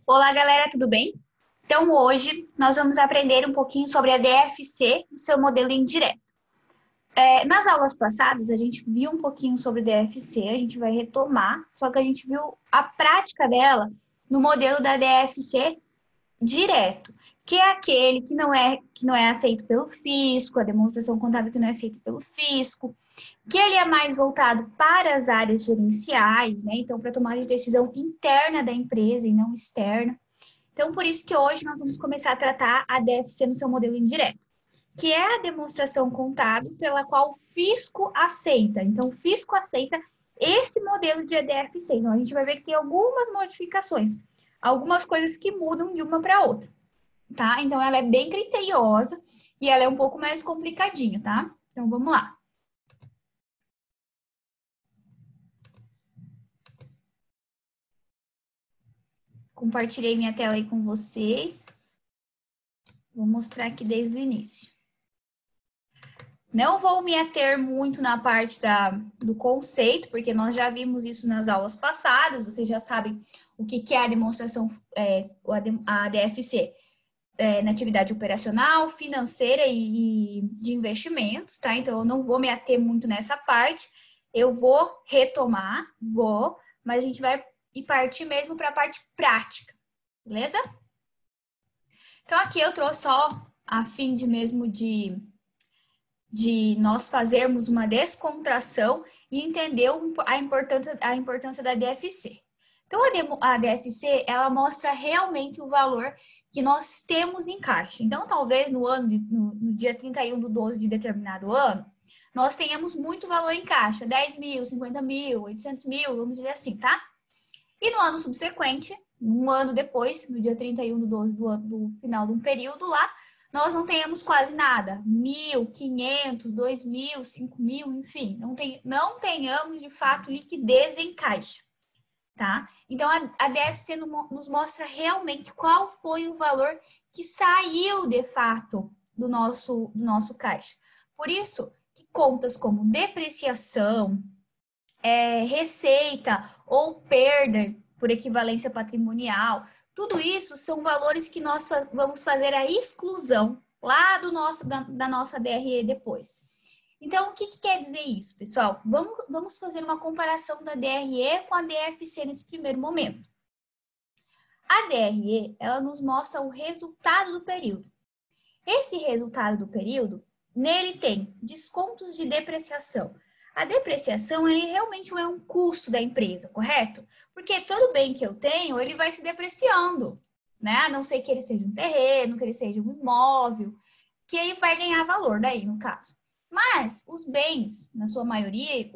Olá, galera, tudo bem? Então, hoje nós vamos aprender um pouquinho sobre a DFC, o seu modelo indireto. Nas aulas passadas, a gente viu um pouquinho sobre DFC, a gente vai retomar, só que a gente viu a prática dela no modelo da DFC direto, que é aquele que não é aceito pelo fisco, a demonstração contábil que não é aceita pelo fisco, que ele é mais voltado para as áreas gerenciais, né? Então, para tomar de decisão interna da empresa e não externa. Então, por isso que hoje nós vamos começar a tratar a DFC no seu modelo indireto, que é a demonstração contábil pela qual o fisco aceita. Então, o fisco aceita esse modelo de DFC. Então, a gente vai ver que tem algumas modificações, algumas coisas que mudam de uma para outra, tá? Então, ela é bem criteriosa e ela é um pouco mais complicadinha, tá? Então, vamos lá. Compartilhei minha tela aí com vocês. Vou mostrar aqui desde o início. Não vou me ater muito na parte do conceito, porque nós já vimos isso nas aulas passadas, vocês já sabem o que é a demonstração, a DFC, na atividade operacional, financeira e de investimentos, tá? Então, eu não vou me ater muito nessa parte, eu vou retomar, mas a gente vai ir partir mesmo para a parte prática, beleza? Então, aqui eu trouxe só a fim de mesmo de nós fazermos uma descontração e entender a importância da DFC. Então, a DFC, ela mostra realmente o valor que nós temos em caixa. Então, talvez no dia 31/12 de determinado ano, nós tenhamos muito valor em caixa, 10 mil, 50 mil, 800 mil, vamos dizer assim, tá? E no ano subsequente, um ano depois, no dia 31/12 do final de um período lá, nós não tenhamos quase nada, 1.000, 500, 2.000, 5.000, enfim, não tenhamos de fato liquidez em caixa, tá? Então a DFC nos mostra realmente qual foi o valor que saiu de fato do nosso caixa. Por isso que contas como depreciação, receita ou perda por equivalência patrimonial, tudo isso são valores que nós vamos fazer a exclusão lá da nossa DRE depois. Então, o que quer dizer isso, pessoal? Vamos fazer uma comparação da DRE com a DFC nesse primeiro momento. A DRE, ela nos mostra o resultado do período. Esse resultado do período, nele tem descontos de depreciação. A depreciação, ele realmente é um custo da empresa, correto? Porque todo bem que eu tenho, ele vai se depreciando, né? A não ser que ele seja um terreno, que ele seja um imóvel, que ele vai ganhar valor daí, no caso. Mas os bens, na sua maioria,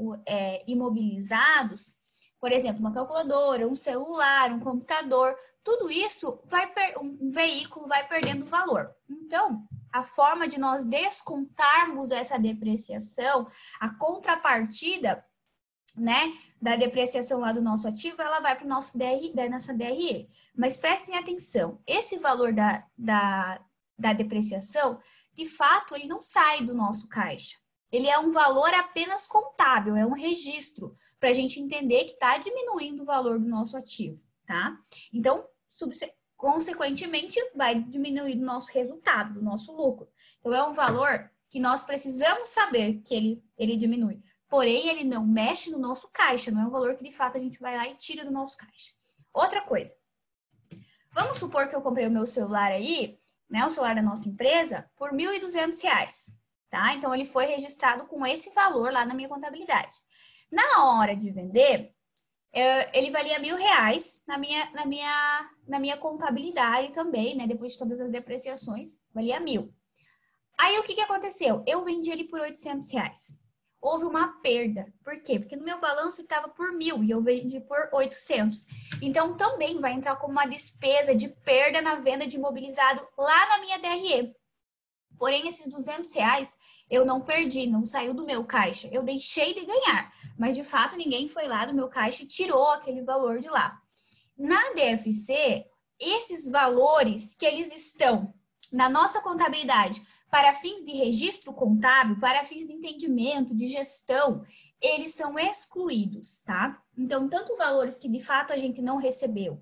imobilizados, por exemplo, uma calculadora, um celular, um computador, tudo isso, um veículo vai perdendo valor. Então, a forma de nós descontarmos essa depreciação, a contrapartida, né, da depreciação lá do nosso ativo, ela vai para o nosso da nossa DRE. Mas prestem atenção, esse valor da depreciação, de fato, ele não sai do nosso caixa. Ele é um valor apenas contábil, é um registro, para a gente entender que está diminuindo o valor do nosso ativo, tá? Então, consequentemente, vai diminuir o nosso resultado, o nosso lucro. Então, é um valor que nós precisamos saber que ele diminui. Porém, ele não mexe no nosso caixa, não é um valor que, de fato, a gente vai lá e tira do nosso caixa. Outra coisa. Vamos supor que eu comprei o meu celular aí, né, o celular da nossa empresa, por R$ 1.200, tá? Então, ele foi registrado com esse valor lá na minha contabilidade. Na hora de vender, ele valia R$ 1.000 na minha contabilidade também, né? Depois de todas as depreciações, valia 1.000. Aí, o que aconteceu? Eu vendi ele por R$ 800. Houve uma perda. Por quê? Porque no meu balanço estava por 1.000 e eu vendi por 800. Então, também vai entrar como uma despesa de perda na venda de imobilizado lá na minha DRE. Porém, esses R$ 200 eu não perdi, não saiu do meu caixa. Eu deixei de ganhar, mas de fato ninguém foi lá do meu caixa e tirou aquele valor de lá. Na DFC, esses valores que eles estão na nossa contabilidade para fins de registro contábil, para fins de entendimento, de gestão, eles são excluídos, tá? Então, tanto valores que de fato a gente não recebeu,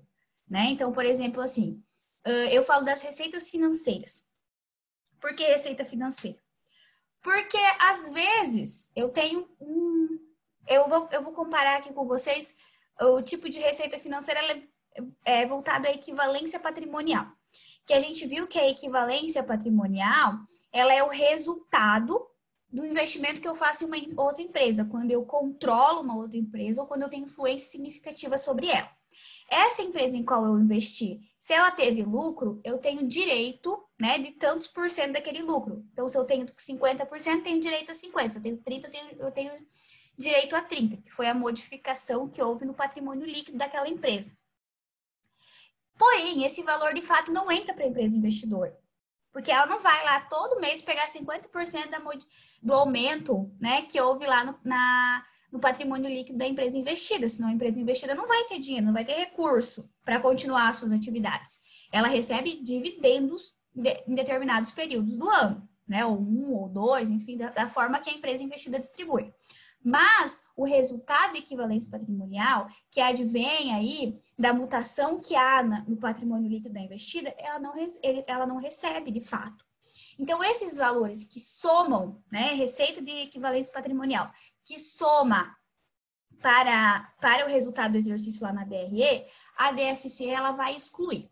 né? Então, por exemplo, assim, eu falo das receitas financeiras. Por que receita financeira? Porque, às vezes, eu tenho eu vou comparar aqui com vocês o tipo de receita financeira é voltado à equivalência patrimonial. Que a gente viu que a equivalência patrimonial, ela é o resultado do investimento que eu faço em uma outra empresa, quando eu controlo uma outra empresa ou quando eu tenho influência significativa sobre ela. Essa empresa em qual eu investi, se ela teve lucro, eu tenho direito, né, de tantos por cento daquele lucro. Então, se eu tenho 50%, tenho direito a 50%. Se eu tenho 30%, eu tenho direito a 30%, que foi a modificação que houve no patrimônio líquido daquela empresa. Porém, esse valor, de fato, não entra para a empresa investidora. Porque ela não vai lá todo mês pegar 50% do aumento, né, que houve lá no patrimônio líquido da empresa investida. Senão a empresa investida não vai ter dinheiro, não vai ter recurso para continuar as suas atividades. Ela recebe dividendos em determinados períodos do ano, né, ou 1 ou 2, enfim, da forma que a empresa investida distribui. Mas o resultado de equivalência patrimonial, que advém aí da mutação que há no patrimônio líquido da investida, ela não recebe de fato. Então, esses valores que somam, né, receita de equivalência patrimonial, que soma para o resultado do exercício lá na DRE, a DFC ela vai excluir.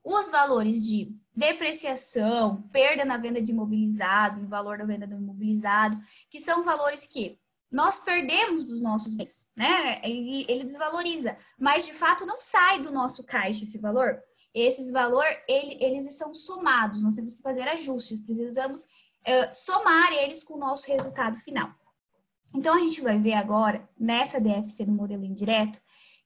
Os valores de depreciação, perda na venda de imobilizado, em valor da venda do imobilizado, que são valores que nós perdemos dos nossos bens, né? Ele desvaloriza, mas de fato não sai do nosso caixa esse valor. Esses valores, eles são somados, nós temos que fazer ajustes, precisamos somar eles com o nosso resultado final. Então, a gente vai ver agora, nessa DFC do modelo indireto,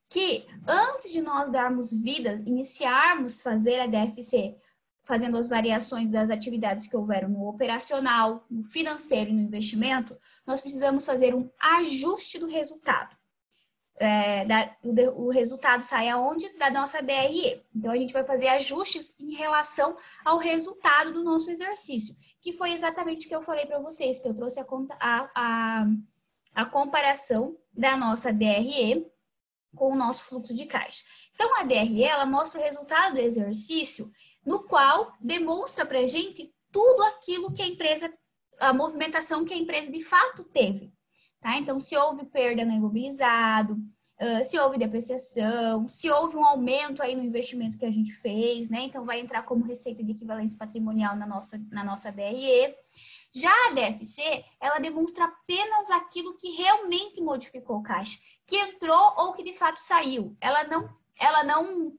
que antes de nós darmos vida, iniciarmos fazer a DFC, fazendo as variações das atividades que houveram no operacional, no financeiro e no investimento, nós precisamos fazer um ajuste do resultado. O resultado sai aonde? Da nossa DRE. Então, a gente vai fazer ajustes em relação ao resultado do nosso exercício, que foi exatamente o que eu falei para vocês, que eu trouxe a comparação da nossa DRE com o nosso fluxo de caixa. Então, a DRE, ela mostra o resultado do exercício, no qual demonstra para a gente tudo aquilo que a movimentação que a empresa de fato teve. Tá? Então, se houve perda no imobilizado, se houve depreciação, se houve um aumento aí no investimento que a gente fez, né? Então, vai entrar como receita de equivalência patrimonial na nossa DRE. Já a DFC, ela demonstra apenas aquilo que realmente modificou o caixa, que entrou ou que de fato saiu. Ela não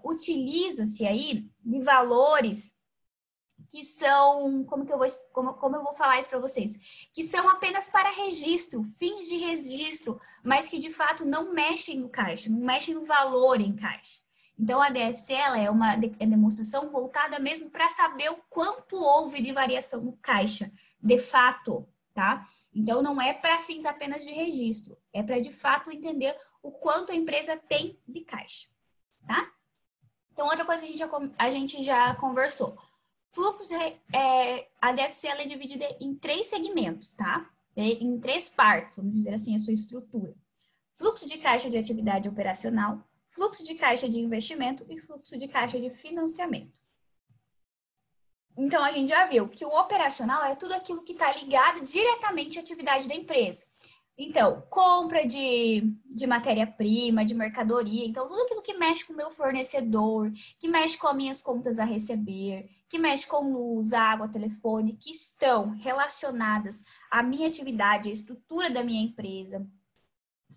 utiliza-se aí de valores que são, como eu vou falar isso para vocês? Que são apenas para registro, fins de registro, mas que de fato não mexem no caixa, não mexem no valor em caixa. Então, a DFC ela é uma demonstração voltada mesmo para saber o quanto houve de variação no caixa, de fato, tá? Então, não é para fins apenas de registro, é para de fato entender o quanto a empresa tem de caixa, tá? Então, outra coisa que a gente já conversou. A DFC ela é dividida em 3 segmentos, tá? Em 3 partes, vamos dizer assim, a sua estrutura. Fluxo de caixa de atividade operacional, fluxo de caixa de investimento e fluxo de caixa de financiamento. Então, a gente já viu que o operacional é tudo aquilo que está ligado diretamente à atividade da empresa. Então, compra de matéria-prima, de mercadoria. Então, tudo aquilo que mexe com o meu fornecedor, que mexe com as minhas contas a receber, que mexe com luz, água, telefone, que estão relacionadas à minha atividade, à estrutura da minha empresa,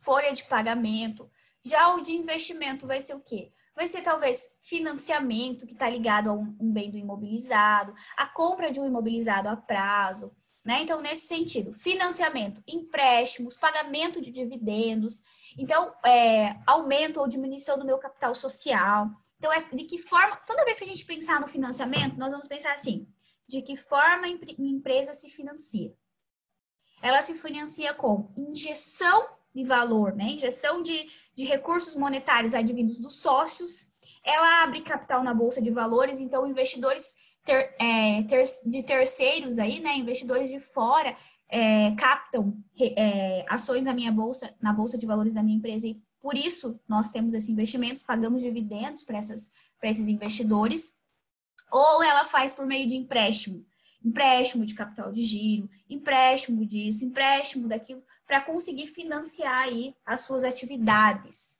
folha de pagamento. Já o de investimento vai ser o quê? Vai ser talvez financiamento, que está ligado a um bem do imobilizado, a compra de um imobilizado a prazo, né? Então, nesse sentido, financiamento, empréstimos, pagamento de dividendos, então, aumento ou diminuição do meu capital social. Então, de que forma, toda vez que a gente pensar no financiamento, nós vamos pensar assim, de que forma a empresa se financia? Ela se financia com injeção de valor, né? Injeção de recursos monetários advindos dos sócios. Ela abre capital na Bolsa de Valores, então investidores de terceiros aí, né? Investidores de fora captam ações na Bolsa de Valores da minha empresa e por isso nós temos esses investimentos, pagamos dividendos para esses investidores, ou ela faz por meio de empréstimo. Empréstimo de capital de giro, empréstimo disso, empréstimo daquilo, para conseguir financiar aí as suas atividades,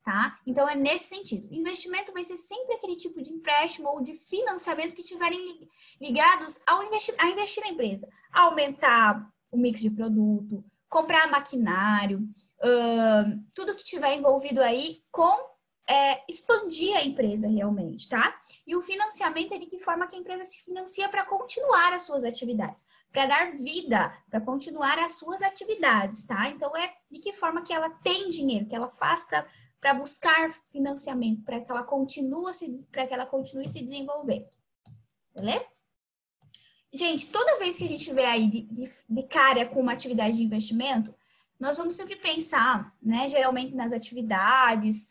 tá? Então, é nesse sentido. Investimento vai ser sempre aquele tipo de empréstimo ou de financiamento que estiverem ligados a investir na empresa. Aumentar o mix de produto, comprar maquinário, tudo que estiver envolvido aí com expandir a empresa realmente, tá? E o financiamento é de que forma que a empresa se financia para continuar as suas atividades, para dar vida, para continuar as suas atividades, tá? Então, é de que forma que ela tem dinheiro, que ela faz para buscar financiamento, para que ela continue se desenvolvendo. Beleza? Gente, toda vez que a gente vê aí de cara com uma atividade de investimento, nós vamos sempre pensar, né, geralmente nas atividades,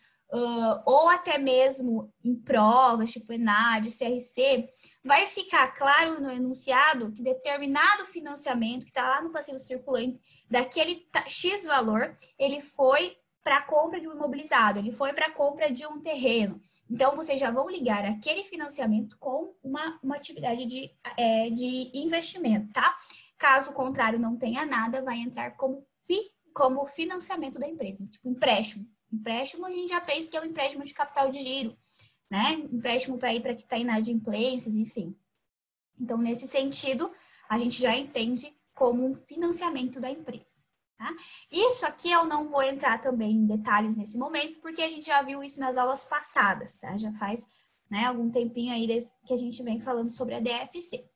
ou até mesmo em provas, tipo ENAD, CRC, vai ficar claro no enunciado que determinado financiamento que está lá no passivo circulante, daquele X valor, ele foi para a compra de um imobilizado, ele foi para a compra de um terreno. Então, vocês já vão ligar aquele financiamento com uma atividade de investimento, tá? Caso contrário, não tenha nada, vai entrar como financiamento da empresa, tipo empréstimo. Empréstimo, a gente já pensa que é um empréstimo de capital de giro, né? Empréstimo para ir para que está inadimplências, enfim. Então, nesse sentido, a gente já entende como um financiamento da empresa. Tá? Isso aqui eu não vou entrar também em detalhes nesse momento, porque a gente já viu isso nas aulas passadas, tá? Já faz, né, algum tempinho aí que a gente vem falando sobre a DFC.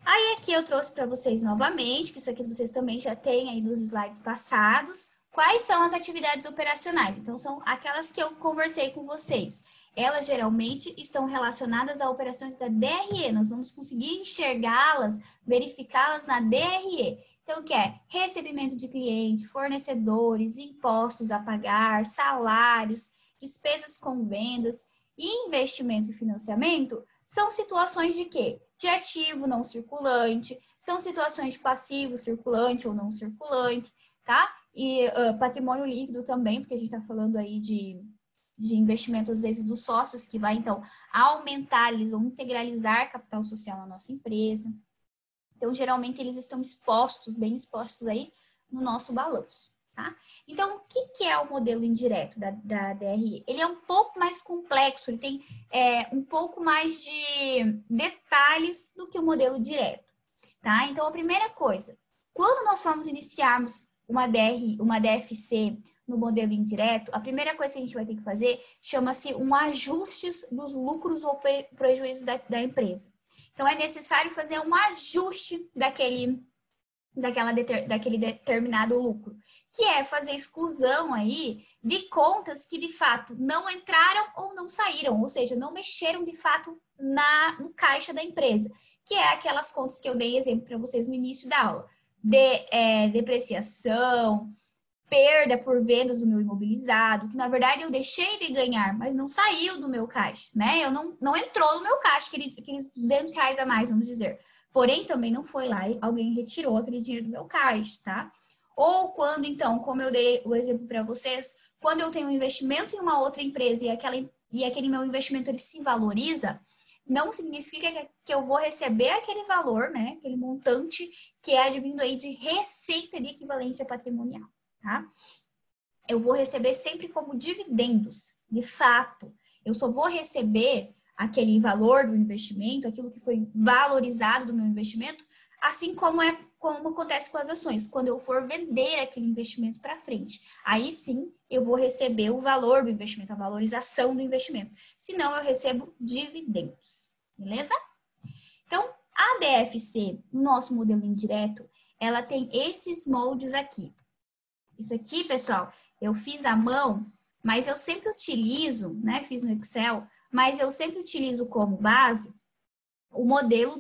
Aí aqui eu trouxe para vocês novamente, que isso aqui vocês também já têm aí dos slides passados. Quais são as atividades operacionais? Então, são aquelas que eu conversei com vocês. Elas geralmente estão relacionadas a operações da DRE. Nós vamos conseguir enxergá-las, verificá-las na DRE. Então, que é recebimento de cliente, fornecedores, impostos a pagar, salários, despesas com vendas e investimento e financiamento. São situações de quê? De ativo não circulante, são situações de passivo circulante ou não circulante, tá? E patrimônio líquido também, porque a gente está falando aí de investimento, às vezes, dos sócios, que vai, então, aumentar, eles vão integralizar capital social na nossa empresa. Então, geralmente, eles estão expostos, bem expostos aí no nosso balanço. Tá? Então, o que é o modelo indireto da DRE? Ele é um pouco mais complexo, ele tem um pouco mais de detalhes do que o modelo direto. Tá? Então, a primeira coisa, quando nós formos iniciarmos uma DFC no modelo indireto, a primeira coisa que a gente vai ter que fazer chama-se um ajuste dos lucros ou prejuízos da empresa. Então, é necessário fazer um ajuste daquele determinado lucro, que é fazer exclusão aí de contas que de fato não entraram ou não saíram, ou seja, não mexeram de fato no caixa da empresa, que é aquelas contas que eu dei exemplo para vocês no início da aula, depreciação, perda por vendas do meu imobilizado, que na verdade eu deixei de ganhar, mas não saiu do meu caixa, né? Eu não entrou no meu caixa, aqueles R$200 a mais, vamos dizer. Porém, também não foi lá e alguém retirou aquele dinheiro do meu caixa, tá? Ou quando, então, como eu dei o exemplo para vocês, quando eu tenho um investimento em uma outra empresa e aquele meu investimento ele se valoriza, não significa que eu vou receber aquele valor, né? Aquele montante que é advindo aí de receita de equivalência patrimonial, tá? Eu vou receber sempre como dividendos, de fato. Eu só vou receber aquele valor do investimento, aquilo que foi valorizado do meu investimento, assim como acontece com as ações. Quando eu for vender aquele investimento para frente, aí sim eu vou receber o valor do investimento, a valorização do investimento. Senão eu recebo dividendos, beleza? Então, a DFC, no nosso modelo indireto, ela tem esses moldes aqui. Isso aqui, pessoal, eu fiz à mão, mas eu sempre utilizo, né? Fiz no Excel, mas eu sempre utilizo como base o modelo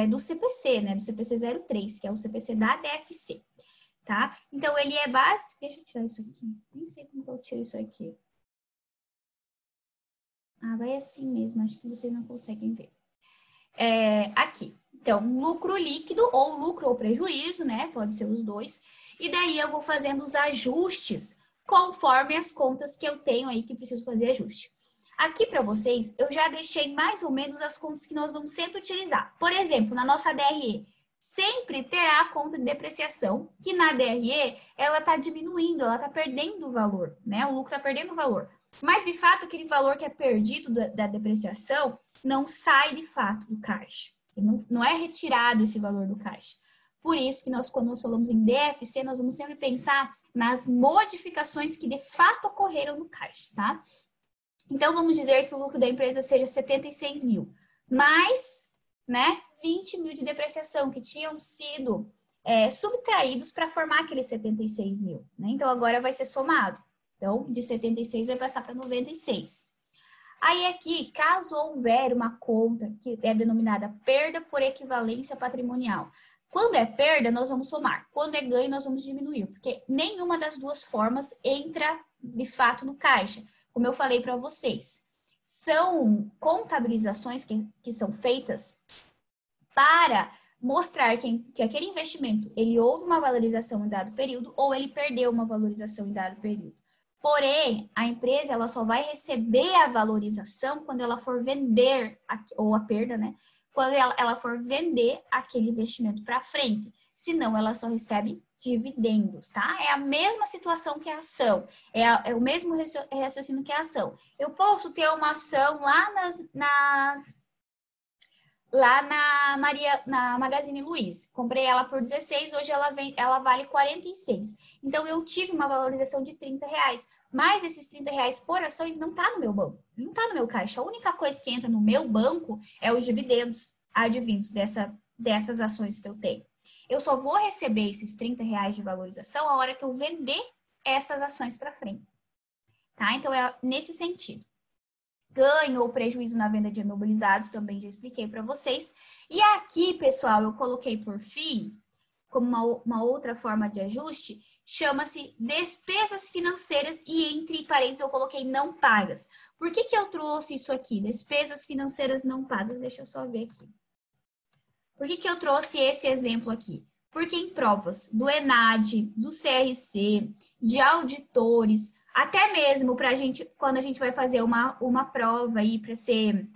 do CPC, né? Do CPC 03, que é o CPC da DFC, tá? Então, ele é base... Deixa eu tirar isso aqui. Nem sei como que eu tiro isso aqui. Ah, vai assim mesmo. Acho que vocês não conseguem ver. Aqui. Então, lucro líquido ou lucro ou prejuízo, né? Pode ser os dois. E daí eu vou fazendo os ajustes conforme as contas que eu tenho aí que preciso fazer ajuste. Aqui para vocês, eu já deixei mais ou menos as contas que nós vamos sempre utilizar. Por exemplo, na nossa DRE, sempre terá a conta de depreciação, que na DRE ela está diminuindo, ela está perdendo o valor, né? O lucro está perdendo o valor. Mas, de fato, aquele valor que é perdido da depreciação não sai de fato do caixa. Não é retirado esse valor do caixa. Por isso que quando nós falamos em DFC, nós vamos sempre pensar nas modificações que de fato ocorreram no caixa, tá? Então, vamos dizer que o lucro da empresa seja 76 mil, mais, né, 20 mil de depreciação que tinham sido subtraídos para formar aqueles 76 mil, né? Então, agora vai ser somado. Então, de 76 vai passar para 96. Aí aqui, caso houver uma conta que é denominada perda por equivalência patrimonial. Quando é perda, nós vamos somar. Quando é ganho, nós vamos diminuir. Porque nenhuma das duas formas entra, de fato, no caixa. Como eu falei para vocês. São contabilizações que são feitas para mostrar que aquele investimento, ele houve uma valorização em dado período ou ele perdeu uma valorização em dado período. Porém, a empresa ela só vai receber a valorização quando ela for vender, ou a perda, né? Quando ela for vender aquele investimento para frente. Senão, ela só recebe dividendos, tá? É a mesma situação que a ação. É o mesmo raciocínio que a ação. Eu posso ter uma ação lá na Magazine Luiza. Comprei ela por 16, hoje ela vale 46. Então, eu tive uma valorização de 30 reais. Mas esses 30 reais por ações não tá no meu banco, não tá no meu caixa. A única coisa que entra no meu banco é os dividendos advindos dessas ações que eu tenho. Eu só vou receber esses 30 reais de valorização a hora que eu vender essas ações para frente. Tá? Então, é nesse sentido. Ganho ou prejuízo na venda de imobilizados, também já expliquei para vocês. E aqui, pessoal, eu coloquei por fim, como uma outra forma de ajuste, chama-se despesas financeiras e entre parênteses eu coloquei não pagas. Por que eu trouxe isso aqui? Despesas financeiras não pagas. Deixa eu só ver aqui. Por que eu trouxe esse exemplo aqui? Porque em provas do ENAD, do CRC, de auditores, até mesmo para a gente, quando a gente vai fazer uma prova aí para ser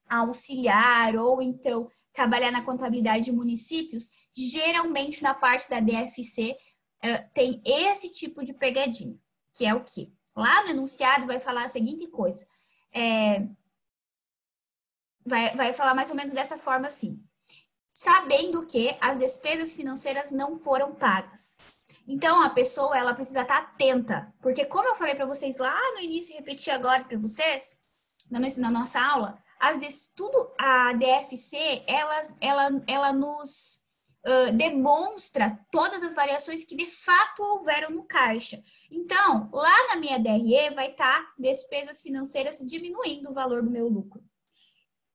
auxiliar ou então trabalhar na contabilidade de municípios, geralmente na parte da DFC tem esse tipo de pegadinha, que é o quê? Lá no enunciado vai falar a seguinte coisa, vai falar mais ou menos dessa forma assim, sabendo que as despesas financeiras não foram pagas. Então, a pessoa, ela precisa estar atenta, porque como eu falei para vocês lá no início e repeti agora para vocês, na nossa aula, a DFC, ela nos demonstra todas as variações que de fato houveram no caixa. Então, lá na minha DRE vai estar despesas financeiras diminuindo o valor do meu lucro.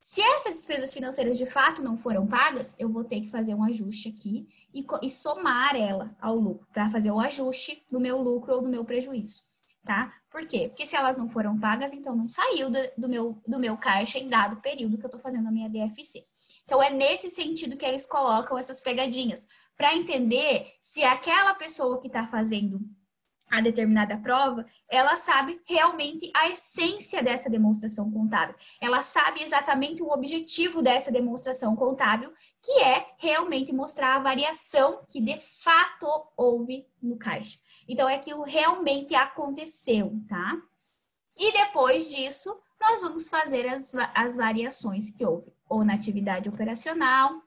Se essas despesas financeiras de fato não foram pagas, eu vou ter que fazer um ajuste aqui e somar ela ao lucro, para fazer o ajuste do meu lucro ou do meu prejuízo, tá? Por quê? Porque se elas não foram pagas, então não saiu do meu caixa em dado período que eu estou fazendo a minha DFC. Então, é nesse sentido que eles colocam essas pegadinhas, para entender se aquela pessoa que está fazendo a determinada prova, ela sabe realmente a essência dessa demonstração contábil. Ela sabe exatamente o objetivo dessa demonstração contábil, que é realmente mostrar a variação que de fato houve no caixa. Então, é aquilo realmente aconteceu, tá? E depois disso, nós vamos fazer as variações que houve, ou na atividade operacional,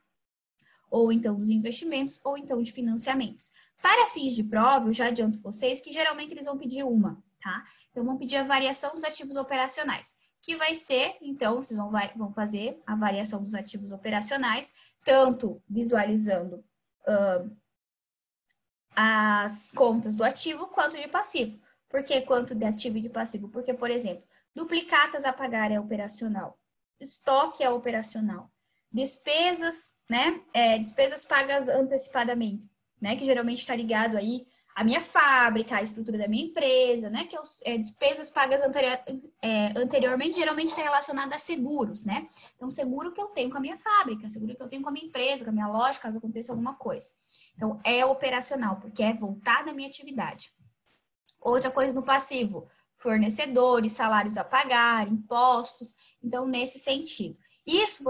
ou então dos investimentos, ou então de financiamentos. Para fins de prova, eu já adianto vocês que geralmente eles vão pedir uma, tá? Então, vão pedir a variação dos ativos operacionais, que vai ser, então, vocês vão fazer a variação dos ativos operacionais, tanto visualizando as contas do ativo quanto de passivo. Por que quanto de ativo e de passivo? Porque, por exemplo, duplicatas a pagar é operacional, estoque é operacional, despesas, né? Despesas pagas antecipadamente, né? Que geralmente está ligado aí a minha fábrica, a estrutura da minha empresa, né? Que despesas pagas anteriormente geralmente está relacionada a seguros, né? Então, seguro que eu tenho com a minha fábrica, seguro que eu tenho com a minha empresa, com a minha loja, caso aconteça alguma coisa. Então, é operacional, porque é voltada à minha atividade. Outra coisa no passivo, fornecedores, salários a pagar, impostos. Então, nesse sentido. Isso,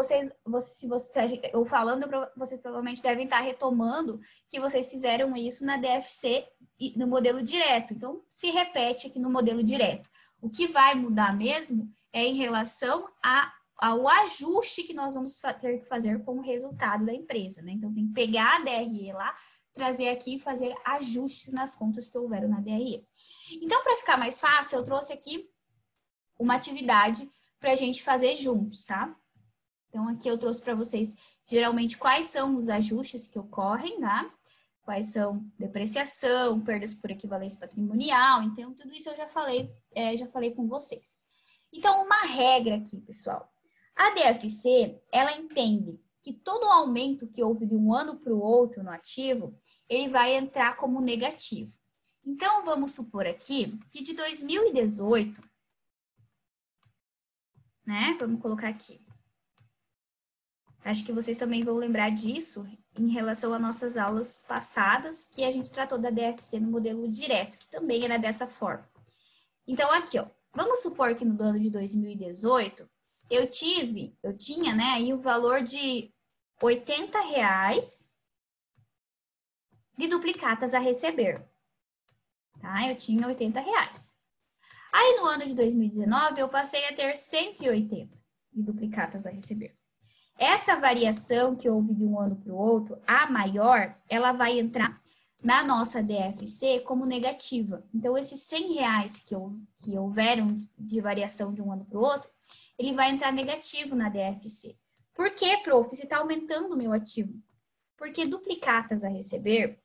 eu falando, vocês provavelmente devem estar retomando que vocês fizeram isso na DFC no modelo direto. Então, se repete aqui no modelo direto. O que vai mudar mesmo é em relação ao ajuste que nós vamos ter que fazer com o resultado da empresa, né? Então, tem que pegar a DRE lá, trazer aqui e fazer ajustes nas contas que houveram na DRE. Então, para ficar mais fácil, eu trouxe aqui uma atividade para a gente fazer juntos, tá? Então, aqui eu trouxe para vocês, geralmente, quais são os ajustes que ocorrem, tá? Quais são depreciação, perdas por equivalência patrimonial. Então, tudo isso eu já falei com vocês. Então, uma regra aqui, pessoal. A DFC, ela entende que todo aumento que houve de um ano para o outro no ativo, ele vai entrar como negativo. Então, vamos supor aqui que de 2018, né? Vamos colocar aqui. Acho que vocês também vão lembrar disso em relação às nossas aulas passadas, que a gente tratou da DFC no modelo direto, que também era dessa forma. Então, aqui, ó, vamos supor que no ano de 2018, eu tinha, né, aí o valor de R$80 de duplicatas a receber. Tá? Eu tinha R$80. Aí, no ano de 2019, eu passei a ter 180 de duplicatas a receber. Essa variação que houve de um ano para o outro, a maior, ela vai entrar na nossa DFC como negativa. Então, esses R$100 que houveram de variação de um ano para o outro, ele vai entrar negativo na DFC. Por quê, prof? Se está aumentando o meu ativo. Porque duplicatas a receber,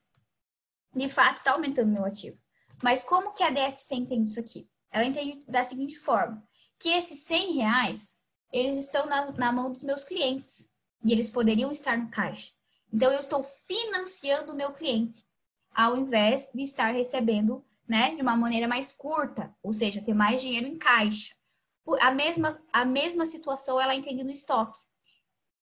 de fato, está aumentando o meu ativo. Mas como que a DFC entende isso aqui? Ela entende da seguinte forma, que esses R$100 eles estão na mão dos meus clientes e eles poderiam estar no caixa. Então, eu estou financiando o meu cliente, ao invés de estar recebendo, né, de uma maneira mais curta, ou seja, ter mais dinheiro em caixa. A mesma situação ela entende no estoque.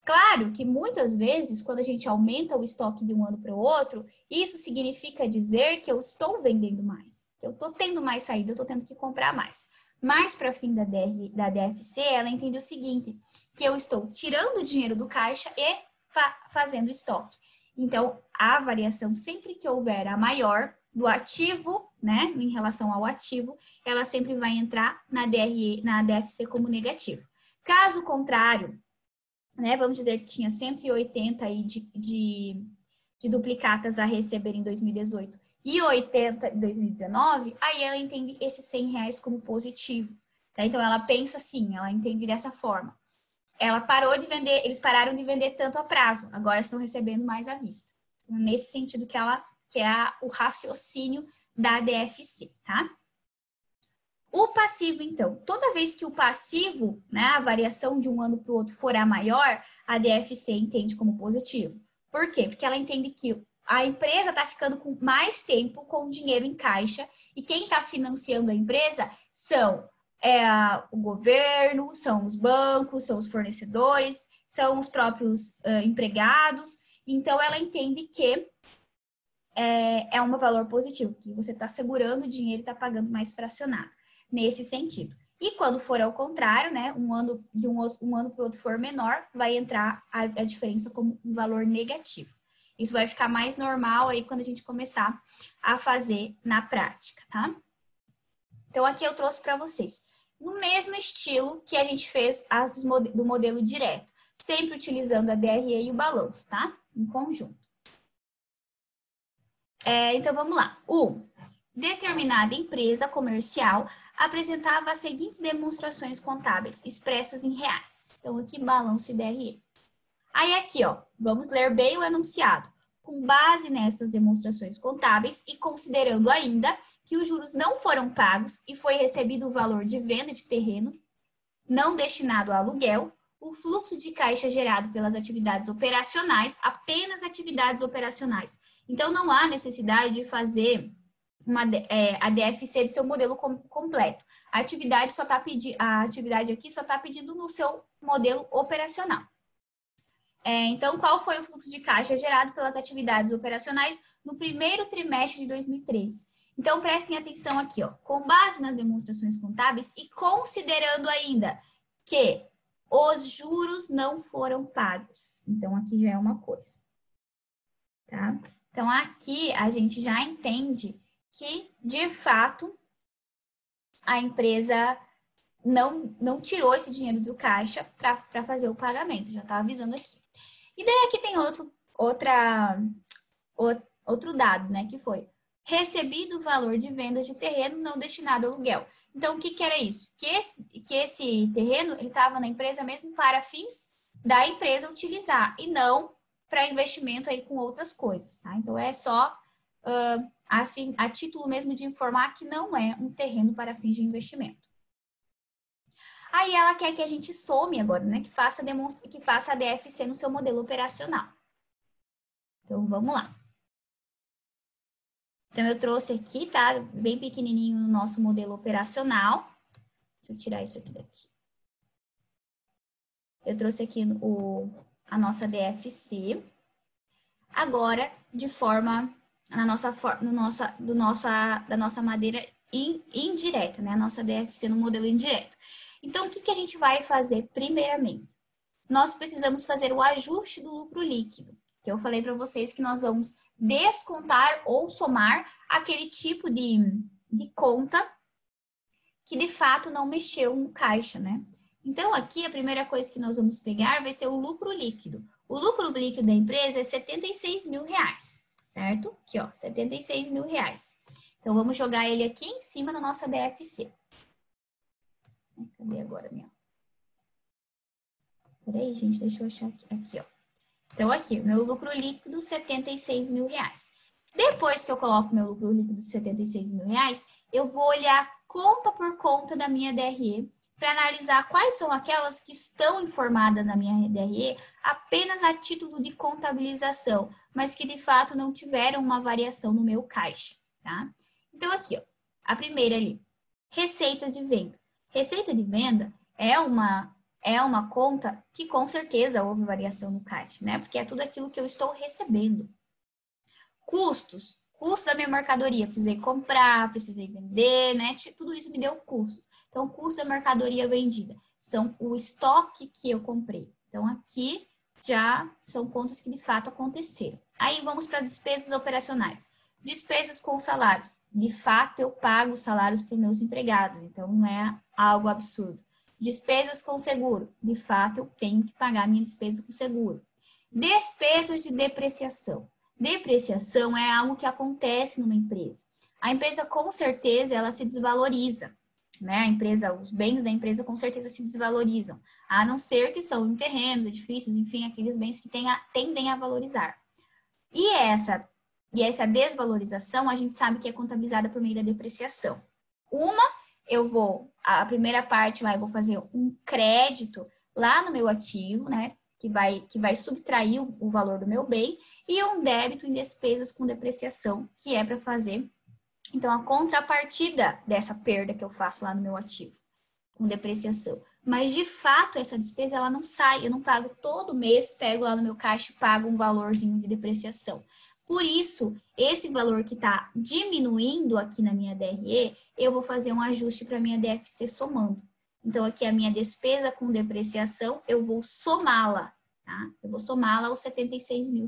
Claro que muitas vezes, quando a gente aumenta o estoque de um ano para o outro, isso significa dizer que eu estou vendendo mais, que eu estou tendo mais saída, eu estou tendo que comprar mais. Mas para fim da DFC, ela entende o seguinte, que eu estou tirando o dinheiro do caixa e fazendo estoque. Então, a variação, sempre que houver a maior do ativo, né, em relação ao ativo, ela sempre vai entrar na DFC como negativo. Caso contrário, né, vamos dizer que tinha 180 aí de duplicatas a receber em 2018 e 80 em 2019, aí ela entende esses R$100 como positivo. Tá? Então, ela pensa assim, ela entende dessa forma. Ela parou de vender, eles pararam de vender tanto a prazo, agora estão recebendo mais à vista. Nesse sentido que é o raciocínio da DFC, tá? O passivo, então, toda vez que o passivo, né, a variação de um ano para o outro for a maior, a DFC entende como positivo. Por quê? Porque ela entende que a empresa está ficando com mais tempo com dinheiro em caixa e quem está financiando a empresa são o governo, são os bancos, são os fornecedores, são os próprios empregados. Então, ela entende que é um valor positivo, que você está segurando o dinheiro e está pagando mais fracionado, nesse sentido. E quando for ao contrário, né, um ano para o outro for menor, vai entrar a diferença como um valor negativo. Isso vai ficar mais normal aí quando a gente começar a fazer na prática, tá? Então, aqui eu trouxe para vocês, no mesmo estilo que a gente fez do modelo direto, sempre utilizando a DRE e o balanço, tá? Em conjunto. Então, vamos lá. Determinada empresa comercial apresentava as seguintes demonstrações contábeis, expressas em reais. Então, aqui, balanço e DRE. Aí, aqui, ó, vamos ler bem o enunciado. Com base nessas demonstrações contábeis e considerando ainda que os juros não foram pagos e foi recebido o valor de venda de terreno não destinado a aluguel, o fluxo de caixa gerado pelas atividades operacionais, apenas atividades operacionais. Então, não há necessidade de fazer a DFC de seu modelo completo. A atividade aqui só está pedindo no seu modelo operacional. Então, qual foi o fluxo de caixa gerado pelas atividades operacionais no primeiro trimestre de 2013? Então, prestem atenção aqui, ó. Com base nas demonstrações contábeis e considerando ainda que os juros não foram pagos. Então, aqui já é uma coisa, tá? Então, aqui a gente já entende que, de fato, a empresa não tirou esse dinheiro do caixa para fazer o pagamento. Já está avisando aqui. E daí aqui tem outro dado, né? Que foi recebido o valor de venda de terreno não destinado a aluguel. Então, o que era isso? Que esse terreno, ele estava na empresa mesmo para fins da empresa utilizar e não para investimento aí com outras coisas, tá? Então, é só a título mesmo de informar que não é um terreno para fins de investimento. Aí ela quer que a gente some agora, né? Que faça a DFC no seu modelo operacional. Então, vamos lá. Então, eu trouxe aqui, tá? Bem pequenininho no nosso modelo operacional. Deixa eu tirar isso aqui daqui. Eu trouxe aqui a nossa DFC. Agora, de forma, da nossa maneira indireta, né? A nossa DFC no modelo indireto. Então, o que a gente vai fazer primeiramente? Nós precisamos fazer o ajuste do lucro líquido, que eu falei para vocês que nós vamos descontar ou somar aquele tipo de conta que de fato não mexeu no caixa, né? Então, aqui a primeira coisa que nós vamos pegar vai ser o lucro líquido. O lucro líquido da empresa é R$76 mil, certo? Aqui, ó, R$76 mil. Então, vamos jogar ele aqui em cima da nossa DFC. Cadê agora, minha? Peraí, gente, deixa eu achar aqui, ó. Então, aqui, meu lucro líquido, R$76 mil. Depois que eu coloco meu lucro líquido de R$76 mil, eu vou olhar conta por conta da minha DRE para analisar quais são aquelas que estão informadas na minha DRE apenas a título de contabilização, mas que de fato não tiveram uma variação no meu caixa, tá? Então, aqui, ó, a primeira ali, receita de venda. Receita de venda é uma conta que com certeza houve variação no caixa, né? Porque é tudo aquilo que eu estou recebendo. Custos. Custo da minha mercadoria. Precisei comprar, precisei vender, né? Tudo isso me deu custos. Então, custo da mercadoria vendida. São o estoque que eu comprei. Então, aqui já são contas que de fato aconteceram. Aí, vamos para despesas operacionais. Despesas com salários. De fato, eu pago salários para os meus empregados. Então, não é algo absurdo. Despesas com seguro. De fato, eu tenho que pagar minha despesa com seguro. Despesas de depreciação. Depreciação é algo que acontece numa empresa. A empresa, com certeza, ela se desvaloriza, né? Os bens da empresa, com certeza, se desvalorizam. A não ser que são em terrenos, edifícios, enfim, aqueles bens que tendem a valorizar. E essa desvalorização, a gente sabe que é contabilizada por meio da depreciação. A primeira parte lá, eu vou fazer um crédito lá no meu ativo, né? Que vai subtrair o valor do meu bem, e um débito em despesas com depreciação, que é para fazer, então, a contrapartida dessa perda que eu faço lá no meu ativo, com depreciação. Mas, de fato, essa despesa, ela não sai, eu não pago todo mês, pego lá no meu caixa e pago um valorzinho de depreciação. Por isso, esse valor que está diminuindo aqui na minha DRE, eu vou fazer um ajuste para a minha DFC somando. Então, aqui a minha despesa com depreciação, eu vou somá-la, tá? Eu vou somá-la aos R$76 mil.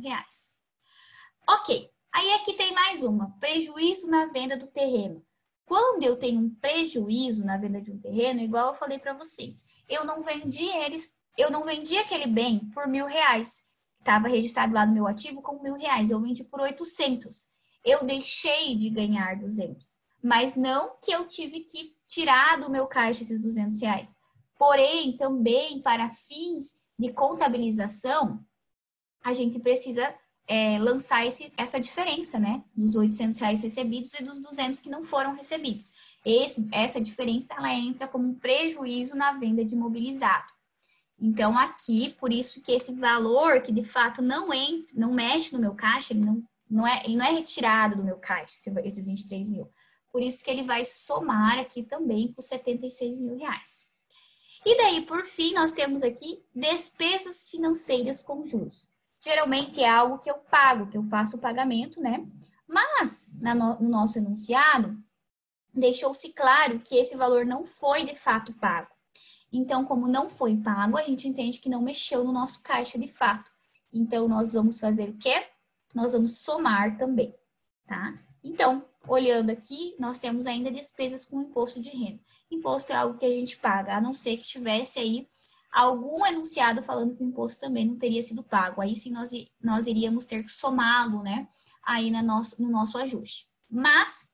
Ok, aí aqui tem mais uma, prejuízo na venda do terreno. Quando eu tenho um prejuízo na venda de um terreno, igual eu falei para vocês, eu não vendi aquele bem por R$1.000, estava registrado lá no meu ativo como R$1.000, eu vendi por 800. Eu deixei de ganhar 200. Mas não que eu tive que tirar do meu caixa esses R$200. Porém, também para fins de contabilização, a gente precisa lançar essa diferença, né? Dos R$800 recebidos e dos 200 que não foram recebidos. Essa diferença, ela entra como um prejuízo na venda de imobilizado. Então, aqui, por isso que esse valor que de fato não mexe no meu caixa, ele Ele não é retirado do meu caixa, esses 23 mil. Por isso que ele vai somar aqui também com 76 mil reais. E daí, por fim, nós temos aqui despesas financeiras com juros. Geralmente é algo que eu pago, que eu faço o pagamento, né? Mas, no nosso enunciado, deixou-se claro que esse valor não foi de fato pago. Então, como não foi pago, a gente entende que não mexeu no nosso caixa de fato. Então, nós vamos fazer o quê? Nós vamos somar também, tá? Então, olhando aqui, nós temos ainda despesas com imposto de renda. Imposto é algo que a gente paga, a não ser que tivesse aí algum enunciado falando que o imposto também não teria sido pago. Aí sim nós iríamos ter que somá-lo, né? Aí no nosso ajuste. Mas,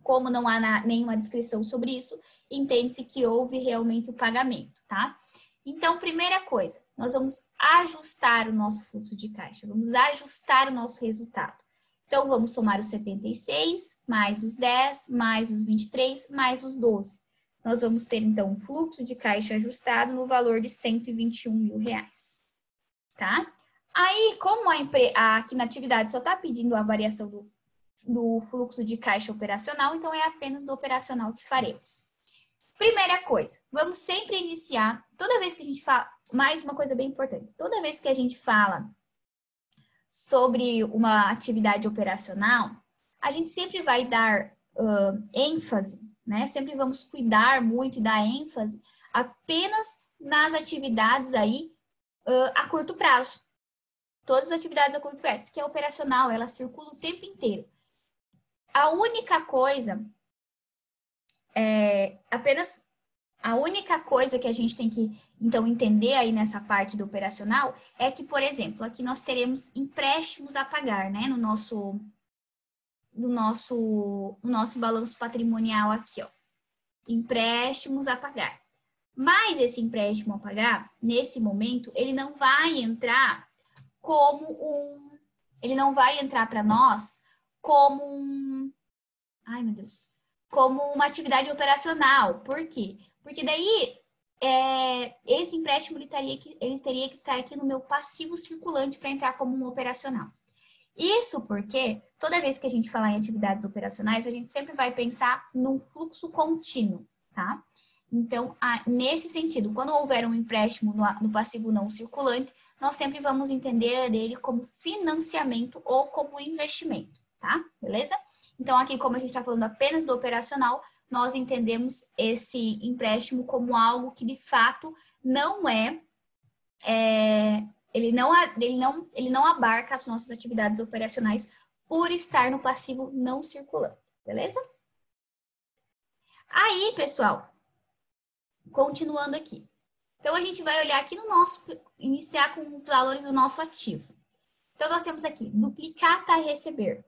como não há nenhuma descrição sobre isso, entende-se que houve realmente o pagamento, tá? Então, primeira coisa, nós vamos ajustar o nosso fluxo de caixa, vamos ajustar o nosso resultado. Então, vamos somar os 76, mais os 10, mais os 23, mais os 12. Nós vamos ter, então, um fluxo de caixa ajustado no valor de 121 mil reais, tá? Aí, como aqui na atividade só está pedindo a variação do fluxo de caixa operacional, então é apenas do operacional que faremos. Primeira coisa, vamos sempre iniciar, toda vez que a gente fala, mais uma coisa bem importante, toda vez que a gente fala sobre uma atividade operacional, a gente sempre vai dar ênfase, né? Sempre vamos cuidar muito e dar ênfase apenas nas atividades aí a curto prazo. Todas as atividades a curto prazo, porque a operacional, ela circula o tempo inteiro. A única coisa a única coisa que a gente tem que, então, entender aí nessa parte do operacional é que, por exemplo, aqui nós teremos empréstimos a pagar, né? No nosso balanço patrimonial aqui, ó. Empréstimos a pagar. Mas esse empréstimo a pagar, nesse momento, ele não vai entrar ele não vai entrar para nós como ai, meu Deus, como uma atividade operacional. Por quê? Porque daí esse empréstimo ele teria que estar aqui no meu passivo circulante para entrar como um operacional. Isso porque toda vez que a gente falar em atividades operacionais, a gente sempre vai pensar num fluxo contínuo, tá? Então, nesse sentido, quando houver um empréstimo no passivo não circulante, nós sempre vamos entender ele como financiamento ou como investimento, tá? Beleza? Então, aqui, como a gente está falando apenas do operacional, nós entendemos esse empréstimo como algo que, de fato, não ele não abarca as nossas atividades operacionais por estar no passivo não circulante, beleza? Aí, pessoal, continuando aqui. Então, a gente vai olhar aqui iniciar com os valores do nosso ativo. Então, nós temos aqui, duplicata a receber.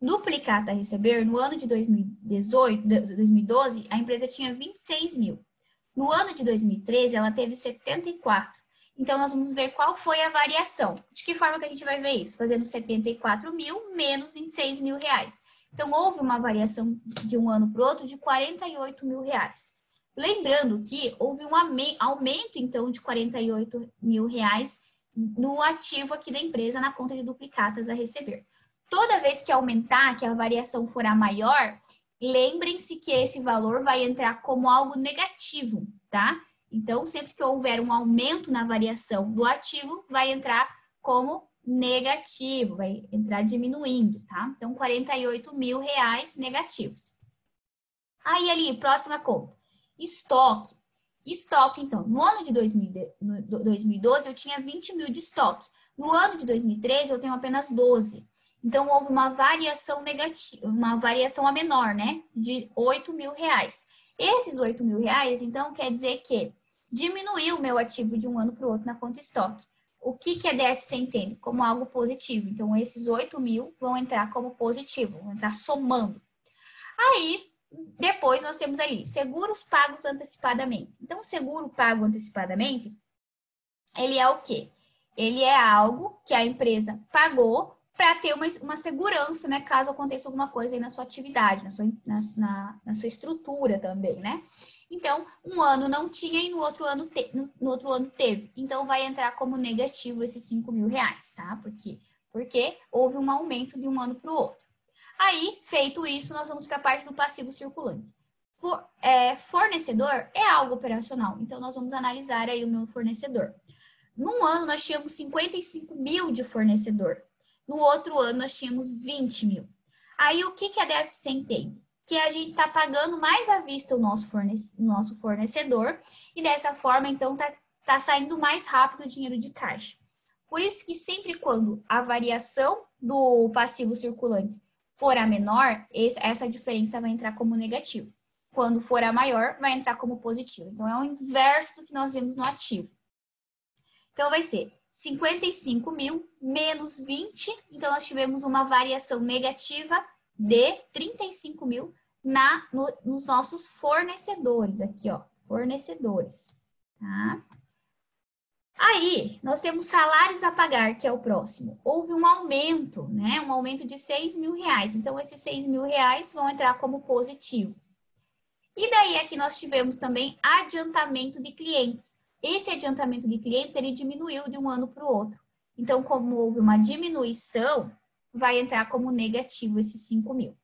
Duplicata a receber, no ano de 2012, a empresa tinha 26 mil. No ano de 2013, ela teve 74. Então, nós vamos ver qual foi a variação. De que forma que a gente vai ver isso? Fazendo 74 mil menos 26 mil reais. Então, houve uma variação de um ano para o outro de 48 mil reais. Lembrando que houve um aumento, então, de 48 mil reais no ativo aqui da empresa na conta de duplicatas a receber. Toda vez que aumentar, que a variação for a maior, lembrem-se que esse valor vai entrar como algo negativo, tá? Então, sempre que houver um aumento na variação do ativo, vai entrar como negativo, vai entrar diminuindo, tá? Então, 48 mil reais negativos. Aí, ali, próxima conta. Estoque. Estoque, então, no ano de 2012, eu tinha 20 mil de estoque. No ano de 2013, eu tenho apenas 12. Então, houve uma variação negativa, uma variação a menor, né? De 8 mil reais. Esses 8 mil reais, então, quer dizer que diminuiu o meu ativo de um ano para o outro na conta estoque. O que a DFC entende? Como algo positivo. Então, esses 8 mil vão entrar como positivo, vão entrar somando. Aí, depois nós temos ali, seguros pagos antecipadamente. Então, o seguro pago antecipadamente, ele é o quê? Ele é algo que a empresa pagou para ter uma segurança, né? Caso aconteça alguma coisa aí na sua atividade, na sua estrutura também, né? Então, um ano não tinha e no outro ano teve. Então, vai entrar como negativo esses 5 mil reais, tá? Porque porque houve um aumento de um ano para o outro. Aí, feito isso, nós vamos para a parte do passivo circulante. Fornecedor é algo operacional, então nós vamos analisar aí o meu fornecedor. Num ano, nós tínhamos 55 mil de fornecedor. No outro ano, nós tínhamos 20 mil. Aí, o que a DFC entende? Que a gente está pagando mais à vista o nosso fornecedor e dessa forma, então, tá saindo mais rápido o dinheiro de caixa. Por isso que sempre quando a variação do passivo circulante for a menor, essa diferença vai entrar como negativo. Quando for a maior, vai entrar como positivo. Então, é o inverso do que nós vemos no ativo. Então, vai ser 55 mil menos 20. Então, nós tivemos uma variação negativa de 35 mil nos nossos fornecedores. Aqui, ó, fornecedores. Tá? Aí, nós temos salários a pagar, que é o próximo. Houve um aumento, né? Um aumento de 6 mil reais. Então, esses 6 mil reais vão entrar como positivo. E daí, aqui nós tivemos também adiantamento de clientes. Esse adiantamento de clientes, ele diminuiu de um ano para o outro. Então, como houve uma diminuição, vai entrar como negativo esses 5 mil.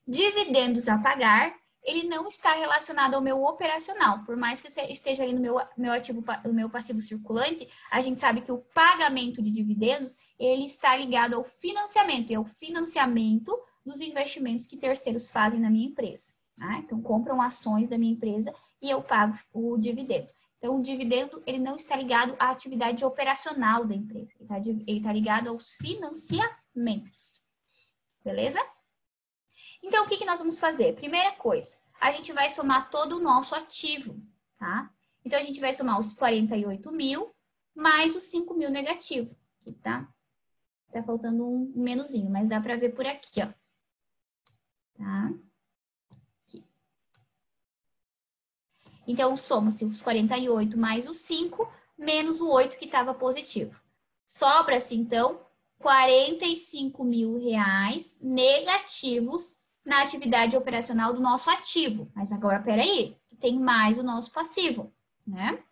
Dividendos a pagar, ele não está relacionado ao meu operacional. Por mais que esteja ali no meu passivo circulante, a gente sabe que o pagamento de dividendos, ele está ligado ao financiamento. E é o financiamento dos investimentos que terceiros fazem na minha empresa. Tá? Então, compram ações da minha empresa e eu pago o dividendo. Então, o dividendo, ele não está ligado à atividade operacional da empresa. Ele está ligado aos financiamentos. Beleza? Então, o que nós vamos fazer? Primeira coisa, a gente vai somar todo o nosso ativo, tá? Então, a gente vai somar os 48 mil mais os 5 mil negativo, aqui, tá? Tá faltando um menuzinho, mas dá para ver por aqui, ó. Tá? Aqui. Então, soma-se os 48 mais os 5, menos o 8 que estava positivo. Sobra-se, então, 45 mil reais negativos na atividade operacional do nosso ativo. Mas agora, peraí, tem mais o nosso passivo, né?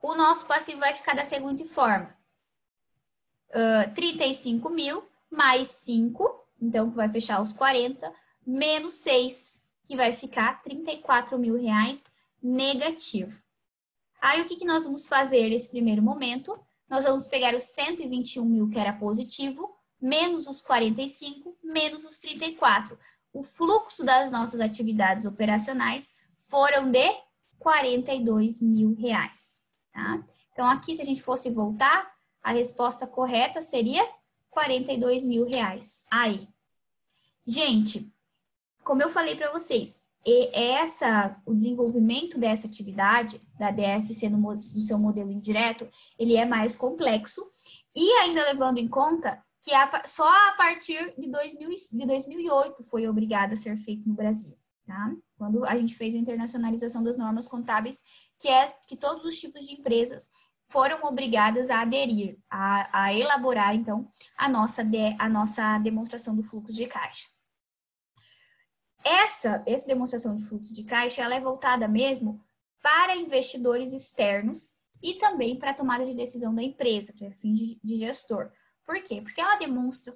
O nosso passivo vai ficar da seguinte forma. 35 mil mais 5, então que vai fechar os 40, menos 6, que vai ficar 34 mil reais negativo. Aí, o que nós vamos fazer nesse primeiro momento? Nós vamos pegar os 121 mil, que era positivo, menos os 45, menos os 34. O fluxo das nossas atividades operacionais foram de 42 mil reais. Tá? Então, aqui, se a gente fosse voltar, a resposta correta seria 42 mil reais. Aí, gente, como eu falei para vocês, o desenvolvimento dessa atividade da DFC no seu modelo indireto, ele é mais complexo e ainda levando em conta que só a partir de 2008 foi obrigada a ser feito no Brasil, tá? Quando a gente fez a internacionalização das normas contábeis, que todos os tipos de empresas foram obrigadas a aderir, a elaborar, então, a nossa demonstração do fluxo de caixa. Essa demonstração de fluxo de caixa, ela é voltada mesmo para investidores externos e também para a tomada de decisão da empresa, para fins de gestor. Por quê? Porque ela demonstra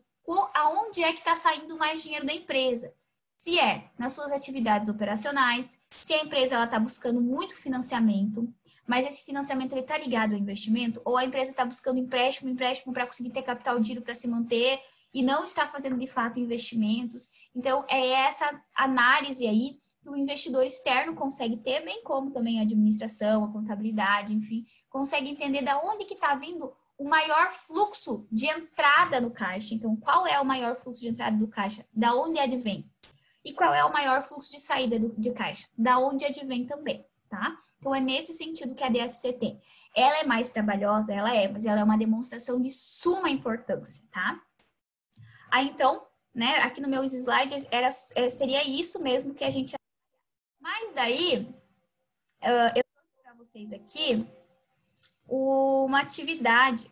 aonde é que está saindo mais dinheiro da empresa. Se é nas suas atividades operacionais, se a empresa está buscando muito financiamento, mas esse financiamento está ligado ao investimento, ou a empresa está buscando empréstimo para conseguir ter capital de giro para se manter e não está fazendo de fato investimentos. Então, é essa análise aí que o investidor externo consegue ter, bem como também a administração, a contabilidade, enfim, consegue entender de onde que está vindo o maior fluxo de entrada no caixa. Então, qual é o maior fluxo de entrada do caixa? Da onde advém? E qual é o maior fluxo de saída de caixa? Da onde advém também, tá? Então, é nesse sentido que a DFC tem. Ela é mais trabalhosa? Ela é, mas ela é uma demonstração de suma importância, tá? Aí, então, né, aqui no meus slides seria isso mesmo que a gente... Mas daí, eu trouxe para vocês aqui uma atividade.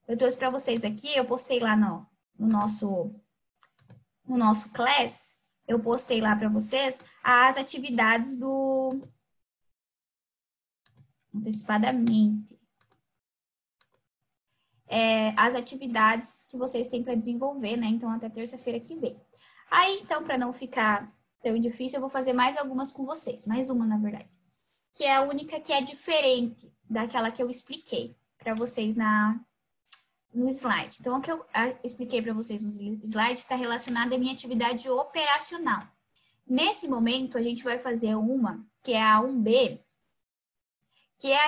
Eu trouxe para vocês aqui, eu postei lá no nosso class, eu postei lá para vocês as atividades do... Antecipadamente. as atividades que vocês têm para desenvolver, né? Então, até terça-feira que vem. Aí, então, para não ficar tão difícil, eu vou fazer mais algumas com vocês. Mais uma, na verdade. Que é a única que é diferente daquela que eu expliquei para vocês no slide. Então, o que eu expliquei para vocês no slide está relacionado à minha atividade operacional. Nesse momento, a gente vai fazer uma, que é a 1B, que é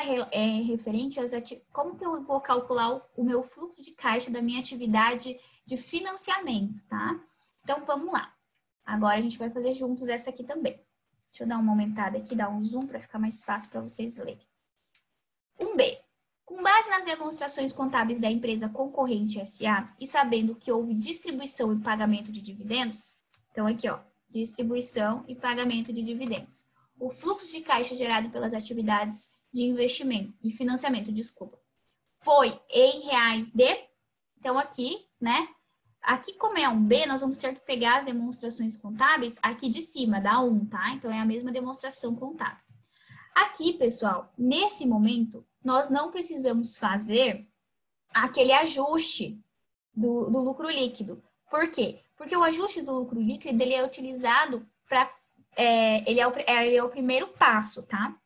referente às como que eu vou calcular o meu fluxo de caixa da minha atividade de financiamento, tá? Então, vamos lá. Agora, a gente vai fazer juntos essa aqui também. Deixa eu dar uma aumentada aqui, dar um zoom para ficar mais fácil para vocês lerem. 1B. Com base nas demonstrações contábeis da empresa concorrente SA e sabendo que houve distribuição e pagamento de dividendos, então aqui, ó, distribuição e pagamento de dividendos. O fluxo de caixa gerado pelas atividades de investimento e financiamento, foi em reais de... Então aqui, né? Aqui, como é 1B, nós vamos ter que pegar as demonstrações contábeis aqui de cima, da 1, tá? Então, é a mesma demonstração contábil. Aqui, pessoal, nesse momento, nós não precisamos fazer aquele ajuste do lucro líquido. Por quê? Porque o ajuste do lucro líquido, ele é utilizado para... ele é o primeiro passo, tá?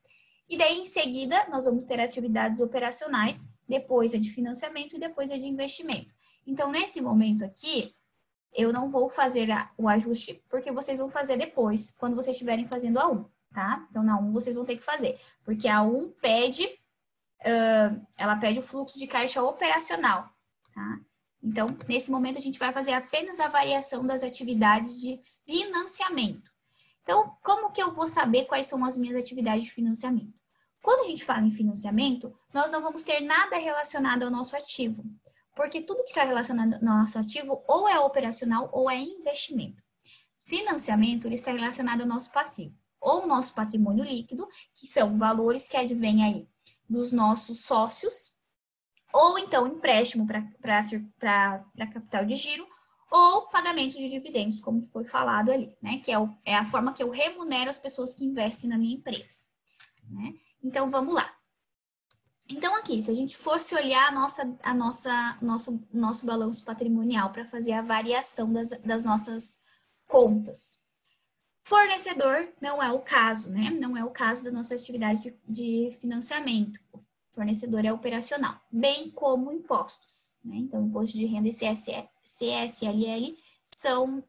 E daí, em seguida, nós vamos ter atividades operacionais, depois a de financiamento e depois a de investimento. Então, nesse momento aqui, eu não vou fazer o ajuste, porque vocês vão fazer depois, quando vocês estiverem fazendo a 1, tá? Então, na 1 vocês vão ter que fazer, porque a 1 pede, ela pede o fluxo de caixa operacional, tá? Então, nesse momento, a gente vai fazer apenas a variação das atividades de financiamento. Então, como que eu vou saber quais são as minhas atividades de financiamento? Quando a gente fala em financiamento, nós não vamos ter nada relacionado ao nosso ativo, porque tudo que está relacionado ao nosso ativo ou é operacional ou é investimento. Financiamento, ele está relacionado ao nosso passivo, ou ao nosso patrimônio líquido, que são valores que advêm aí dos nossos sócios, ou então empréstimo para capital de giro, ou pagamento de dividendos, como foi falado ali, né? Que é a forma que eu remunero as pessoas que investem na minha empresa, né? Então, vamos lá. Então, aqui, se a gente fosse olhar nosso balanço patrimonial para fazer a variação das nossas contas. Fornecedor não é o caso, né? Não é o caso da nossa atividade de financiamento. Fornecedor é operacional, bem como impostos, né? Então, imposto de renda e CSLL são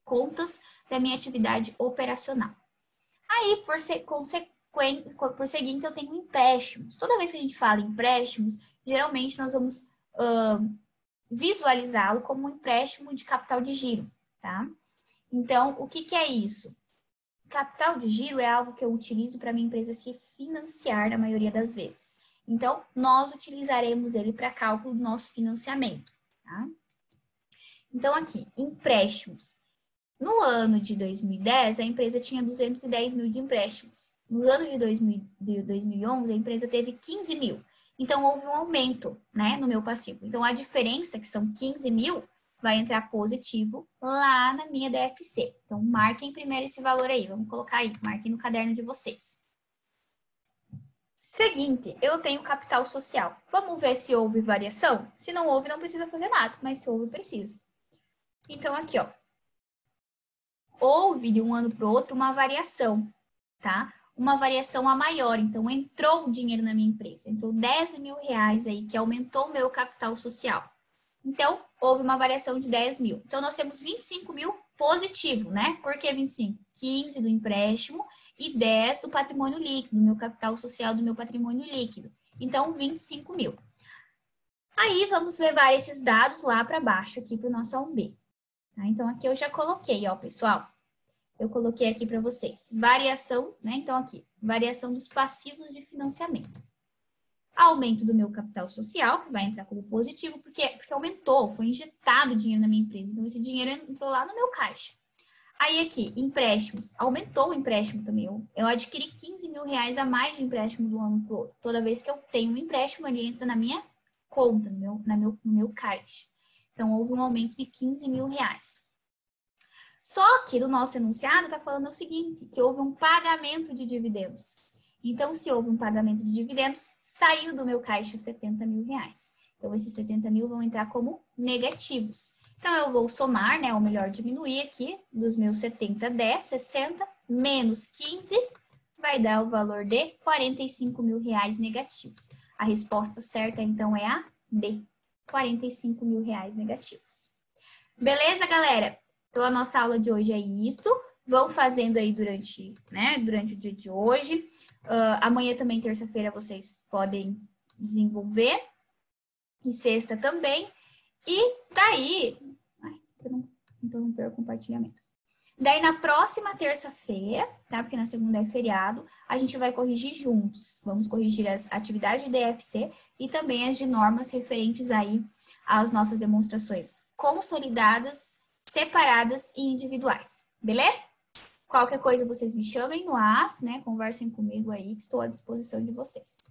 contas da minha atividade operacional. Aí, por seguinte, eu tenho empréstimos. Toda vez que a gente fala em empréstimos, geralmente nós vamos visualizá-lo como um empréstimo de capital de giro, tá? Então, o que é isso? Capital de giro é algo que eu utilizo para minha empresa se financiar na maioria das vezes. Então, nós utilizaremos ele para cálculo do nosso financiamento, tá? Então, aqui, empréstimos. No ano de 2010, a empresa tinha 210 mil de empréstimos. No ano de 2011, a empresa teve 15 mil. Então, houve um aumento, né, no meu passivo. Então, a diferença, que são 15 mil, vai entrar positivo lá na minha DFC. Então, marquem primeiro esse valor aí. Vamos colocar aí, marquem no caderno de vocês. Seguinte, eu tenho capital social. Vamos ver se houve variação? Se não houve, não precisa fazer nada, mas se houve, precisa. Então, aqui, ó. Houve de um ano para o outro uma variação, tá? Uma variação a maior. Então, entrou dinheiro na minha empresa. Entrou 10 mil reais aí, que aumentou o meu capital social. Então, houve uma variação de 10 mil. Então, nós temos 25 mil positivo, né? Por que 25? 15 do empréstimo e 10 do patrimônio líquido, do meu capital social, do meu patrimônio líquido. Então, 25 mil. Aí, vamos levar esses dados lá para baixo, aqui para o nosso 1B. Tá? Então, aqui eu já coloquei, ó, pessoal. Eu coloquei aqui para vocês. Variação, né? Então, aqui, variação dos passivos de financiamento. Aumento do meu capital social, que vai entrar como positivo, porque aumentou, foi injetado dinheiro na minha empresa. Então, esse dinheiro entrou lá no meu caixa. Aí, aqui, empréstimos. Aumentou o empréstimo também. Eu adquiri 15 mil reais a mais de empréstimo do ano para o outro. Toda vez que eu tenho um empréstimo, ele entra na minha conta, no meu caixa. Então, houve um aumento de 15 mil reais. Só que do nosso enunciado está falando o seguinte, que houve um pagamento de dividendos. Então, se houve um pagamento de dividendos, saiu do meu caixa R$70 mil. Então, esses 70 mil vão entrar como negativos. Então, eu vou somar, né? Ou melhor, diminuir aqui dos meus 70, 10, 60, menos 15, vai dar o valor de R$45 mil negativos. A resposta certa, então, é a D, R$45 mil negativos. Beleza, galera? Então, a nossa aula de hoje é isto. Vão fazendo aí durante o dia de hoje. Amanhã também, terça-feira, vocês podem desenvolver. E sexta também. E daí... Ai, eu não interromper o compartilhamento. Daí, na próxima terça-feira, tá? Porque na segunda é feriado, a gente vai corrigir juntos. Vamos corrigir as atividades de DFC e também as de normas referentes aí às nossas demonstrações consolidadas, separadas e individuais. Beleza? Qualquer coisa vocês me chamem no WhatsApp, né? Conversem comigo aí, que estou à disposição de vocês.